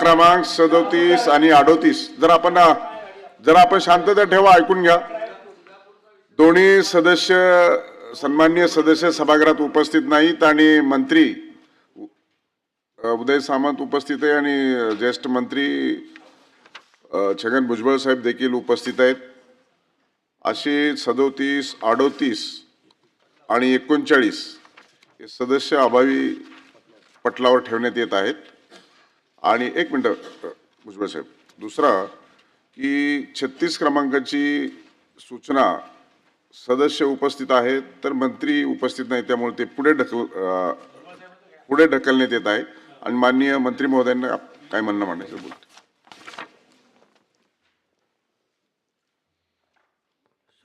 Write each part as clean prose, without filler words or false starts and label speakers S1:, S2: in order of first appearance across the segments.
S1: क्रमांक 37 आणि 38 जर आपण शांतता ठेवा, ऐकून घ्या. दोन्ही सदस्य, सन्माननीय सदस्य सभागृहात उपस्थित नाहीत आणि मंत्री उदय सामंत उपस्थित आहे आणि ज्येष्ठ मंत्री छगन भुजबळ साहेब देखील उपस्थित आहेत. अशी 37, 38 आणि 39 हे सदस्य अभावी पटलावर ठेवण्यात येत आहेत. आणि एक मिनिट भुजबळ साहेब, दुसरा की 36 क्रमांकाची सूचना सदस्य उपस्थित आहेत तर मंत्री उपस्थित नाही, त्यामुळे ते पुढे ढकलण्यात येत आहे. आणि माननीय मंत्री महोदयांना काय म्हणणं मांडायचं बोलतो.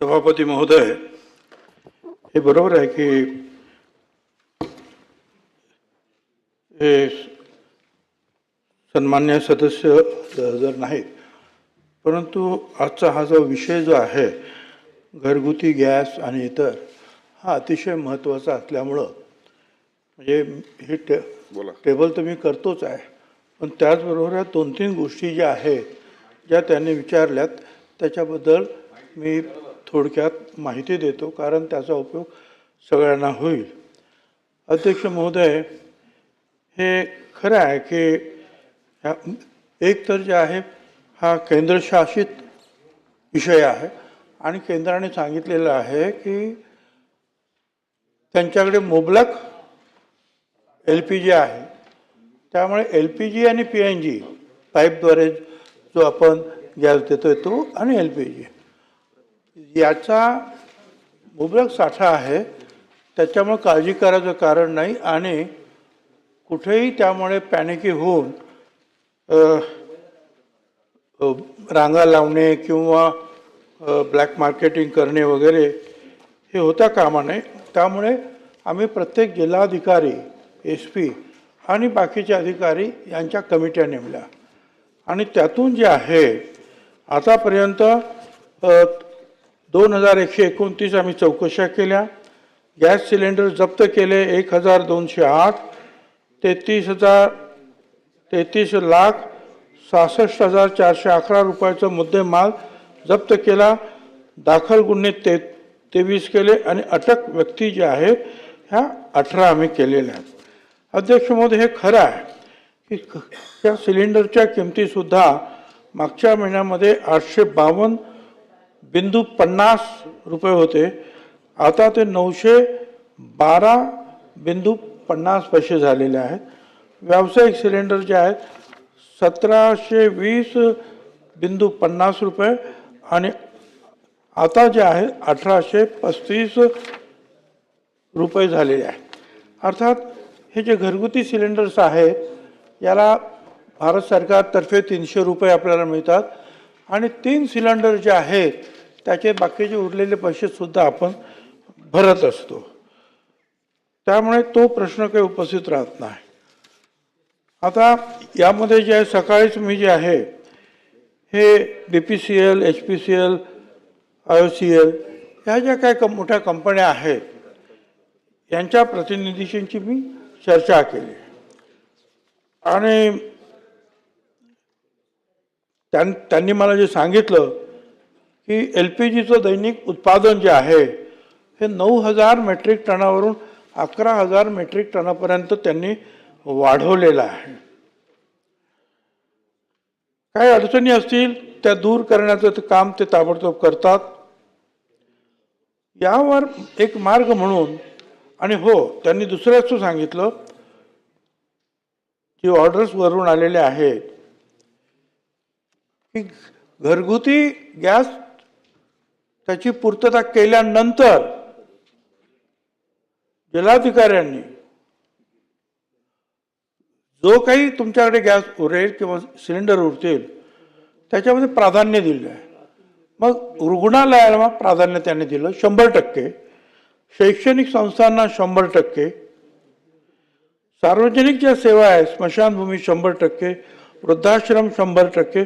S2: सभापती महोदय, हे बरोबर आहे की हे सन्मान्य सदस्य जर नाहीत, परंतु आजचा हा जो विषय जो आहे घरगुती गॅस आणि इतर, हा अतिशय महत्त्वाचा असल्यामुळं म्हणजे हे टेबल तर मी करतोच आहे, पण त्याचबरोबर या 2-3 गोष्टी ज्या आहेत ज्या त्यांनी विचारल्यात त्याच्याबद्दल मी थोडक्यात माहिती देतो, कारण त्याचा उपयोग सगळ्यांना होईल. अध्यक्ष महोदय, हे खरं आहे की एक तर जे आहे हा केंद्रशासित विषय आहे आणि केंद्राने सांगितलेलं आहे की त्यांच्याकडे मुबलक LPG आहे, त्यामुळे LPG आणि PNG पाईपद्वारे जो आपण गॅस देतोय तो आणि LPG याचा मुबलक साठा आहे, त्याच्यामुळे काळजी करायचं कारण नाही. आणि कुठेही त्यामुळे पॅनिकी होऊन रांगा लावणे किंवा ब्लॅक मार्केटिंग करणे वगैरे हे होता कामा नये. त्यामुळे आम्ही प्रत्येक जिल्हाधिकारी, SP आणि बाकीचे अधिकारी यांच्या कमिट्या नेमल्या आणि त्यातून जे आहे आतापर्यंत 2129 आम्ही चौकशा केल्या. गॅस सिलेंडर जप्त केले 1208, 33,66,411 रुपयाचा मुद्देमाल जप्त केला. दाखल गुन्हे 23 केले आणि अटक व्यक्ती ज्या आहेत ह्या 18 आम्ही केलेल्या आहेत. अध्यक्ष महोदय, हे खरं आहे की त्या सिलेंडरच्या किमतीसुद्धा मागच्या महिन्यामध्ये 852.50 रुपये होते, आता ते 912.50 पैसे झालेले आहेत. व्यावसायिक सिलेंडर जे आहेत 1720.50 रुपये आणि आता जे आहे 1835 रुपये झालेले आहेत. अर्थात हे जे घरगुती सिलेंडर्स आहेत याला भारत सरकारतर्फे 300 रुपये आपल्याला मिळतात आणि 3 सिलेंडर जे आहेत त्याचे बाकीचे उरलेले पैसेसुद्धा आपण भरत असतो, त्यामुळे तो प्रश्न काही उपस्थित राहत नाही. आता यामध्ये जे आहे सकाळीच मी जे आहे हे BPCL, HPCL, IOCL ह्या ज्या काही मोठ्या कंपन्या आहेत यांच्या प्रतिनिधींची मी चर्चा केली आणि त्यांनी मला जे सांगितलं की LPGचं दैनिक उत्पादन जे आहे हे 9,000 मेट्रिक टनावरून 11,000 मेट्रिक टनापर्यंत त्यांनी वाढवलेलं आहे. काही अडचणी असतील त्या दूर करण्याचं काम ते ताबडतोब करतात. यावर एक मार्ग म्हणून आणि हो, त्यांनी दुसऱ्याच सांगितलं की ऑर्डर्स वरून आलेले आहेत की घरगुती गॅस त्याची पूर्तता केल्यानंतर जिल्हाधिकाऱ्यांनी जो काही तुमच्याकडे गॅस उरेल किंवा सिलेंडर उरतील त्याच्यामध्ये प्राधान्य दिलं आहे. मग रुग्णालयाला प्राधान्य त्यांनी दिलं 100%, शैक्षणिक संस्थांना 100%, सार्वजनिक ज्या सेवा आहेत स्मशानभूमी 100%, वृद्धाश्रम 100%,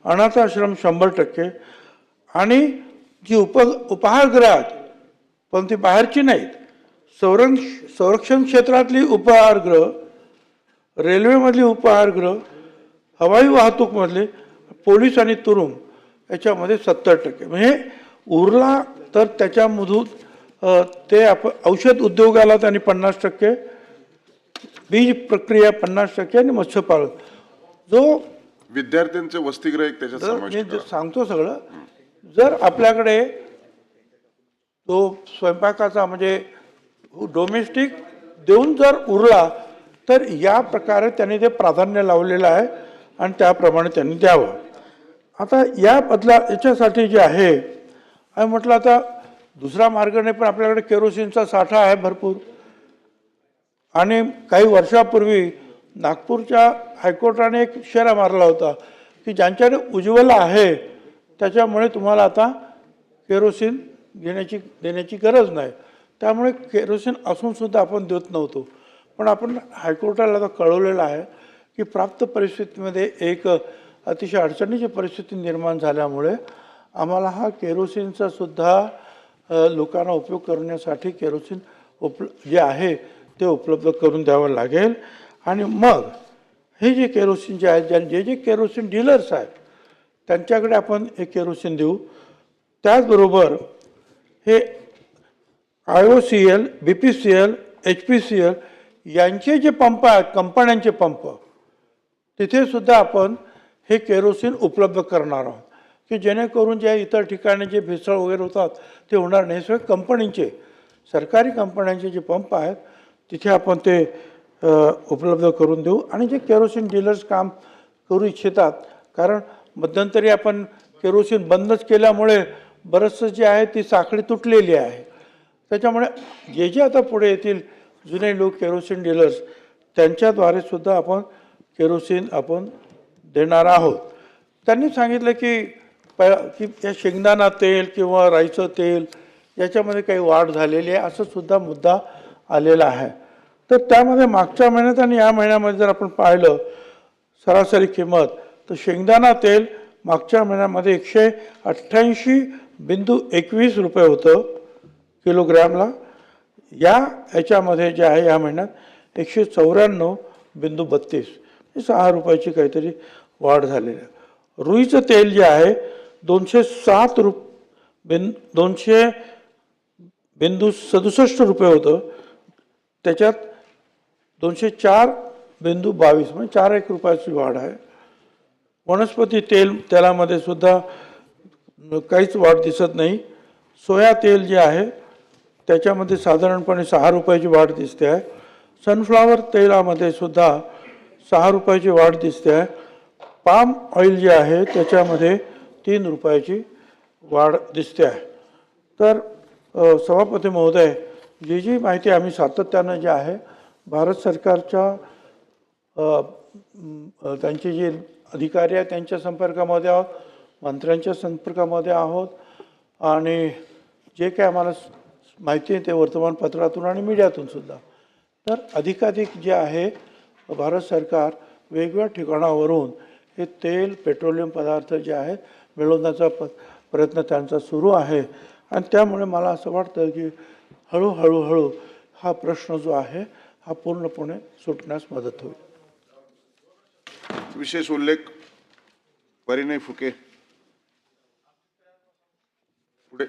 S2: अनाथाश्रम 100% आणि जी उपहारगृहात पण ती बाहेरची नाहीत, संरक्षण क्षेत्रातली उपहारगृह, रेल्वेमधली उपहारगृह हवाई वाहतूकमधले पोलीस आणि तुरुंग याच्यामध्ये 70%, म्हणजे उरला तर त्याच्यामधून ते आपण औषध उद्योगाला त्यांनी 50%, बीज प्रक्रिया 50% आणि मत्स्यपालन जो
S1: विद्यार्थ्यांचे वसतिगृह एक त्याच्यात
S2: जर
S1: समाविष्ट
S2: मी
S1: करा.
S2: सांगतो सगळं, जर आपल्याकडे तो स्वयंपाकाचा म्हणजे डोमेस्टिक देऊन जर उरला तर या प्रकारे त्यांनी ते प्राधान्य लावलेलं आहे आणि त्याप्रमाणे त्यांनी द्यावं. आता या बदला याच्यासाठी जे आहे आणि म्हटलं आता दुसरा मार्ग नाही, पण आपल्याकडे केरोसिनचा साठा आहे भरपूर. आणि काही वर्षापूर्वी नागपूरच्या हायकोर्टाने एक इशारा मारला होता की ज्यांच्याकडे उज्ज्वला आहे त्याच्यामुळे तुम्हाला आता केरोसिन देण्याची गरज नाही. त्यामुळे केरोसिन असूनसुद्धा आपण देत नव्हतो. पण आपण हायकोर्टाला आता कळवलेलं आहे की प्राप्त परिस्थितीमध्ये एक अतिशय अडचणीची परिस्थिती निर्माण झाल्यामुळे आम्हाला हा केरोसिनचा सुद्धा लोकांना उपयोग करण्यासाठी केरोसिन जे आहे ते उपलब्ध करून द्यावं लागेल. आणि मग हे जे केरोसिन जे आहेत, जे केरोसिन डीलर्स आहेत त्यांच्याकडे आपण हे केरोसिन देऊ. त्याचबरोबर हे IOCL, BPCL, HPCL यांचे जे पंप आहेत, कंपन्यांचे पंप, तिथे सुद्धा आपण हे केरोसिन उपलब्ध करणार आहोत की जेणेकरून जे इतर ठिकाणी जे भेसळ वगैरे होतात ते होणार नाही. सगळे कंपनीचे, सरकारी कंपन्यांचे जे पंप आहेत तिथे आपण ते उपलब्ध करून देऊ. आणि जे केरोसिन डीलर्स काम करू इच्छितात, कारण मध्यंतरी आपण केरोसिन बंदच केल्यामुळे बरंचसं जे आहे ती साखळी तुटलेली आहे. त्याच्यामुळे जे आता पुढे येतील जुने लोक केरोसिन डीलर्स त्यांच्याद्वारे सुद्धा आपण केरोसिन आपण देणार आहोत. त्यांनी सांगितलं की या शेंगदाणा तेल किंवा राईचं तेल याच्यामध्ये काही वाढ झालेली आहे असं सुद्धा मुद्दा आलेला आहे. तर त्यामध्ये मागच्या महिन्यात आणि या महिन्यामध्ये जर आपण पाहिलं सरासरी किंमत, तर शेंगदाणा तेल मागच्या महिन्यामध्ये 188.21 रुपये होतं किलोग्रॅमला. याच्यामध्ये जे आहे या महिन्यात 194.32, 6 रुपयाची काहीतरी वाढ झालेली आहे. रुईचं तेल जे आहे 207.67 रुपये होतं, त्याच्यात 204.22 म्हणजे 4 रुपयाची वाढ आहे. वनस्पती तेलामध्ये सुद्धा काहीच वाढ दिसत नाही. सोया तेल जे आहे त्याच्यामध्ये साधारणपणे 6 रुपयाची वाढ दिसते आहे. सनफ्लॉवर तेलामध्ये सुद्धा 6 रुपयाची वाढ दिसते आहे. पाम ऑइल जे आहे त्याच्यामध्ये 3 रुपयाची वाढ दिसते आहे. तर सभापती महोदय, जी माहिती आम्ही सातत्यानं जे आहे भारत सरकारच्या त्यांचे जे अधिकारी आहेत त्यांच्या संपर्कामध्ये आहोत, मंत्र्यांच्या संपर्कामध्ये आहोत, आणि जे काय आम्हाला माहिती आहे ते वर्तमानपत्रातून आणि मीडियातून सुद्धा. तर अधिकाधिक जे आहे भारत सरकार वेगवेगळ्या ठिकाणावरून हे तेल, पेट्रोलियम पदार्थ जे आहेत मिळवण्याचा प्रयत्न त्यांचा सुरू आहे. आणि त्यामुळे मला असं वाटतं की हळूहळू हा प्रश्न जो आहे हा पूर्णपणे सुटण्यास मदत होईल.
S1: विशेष उल्लेख परिणय फुके पुढे.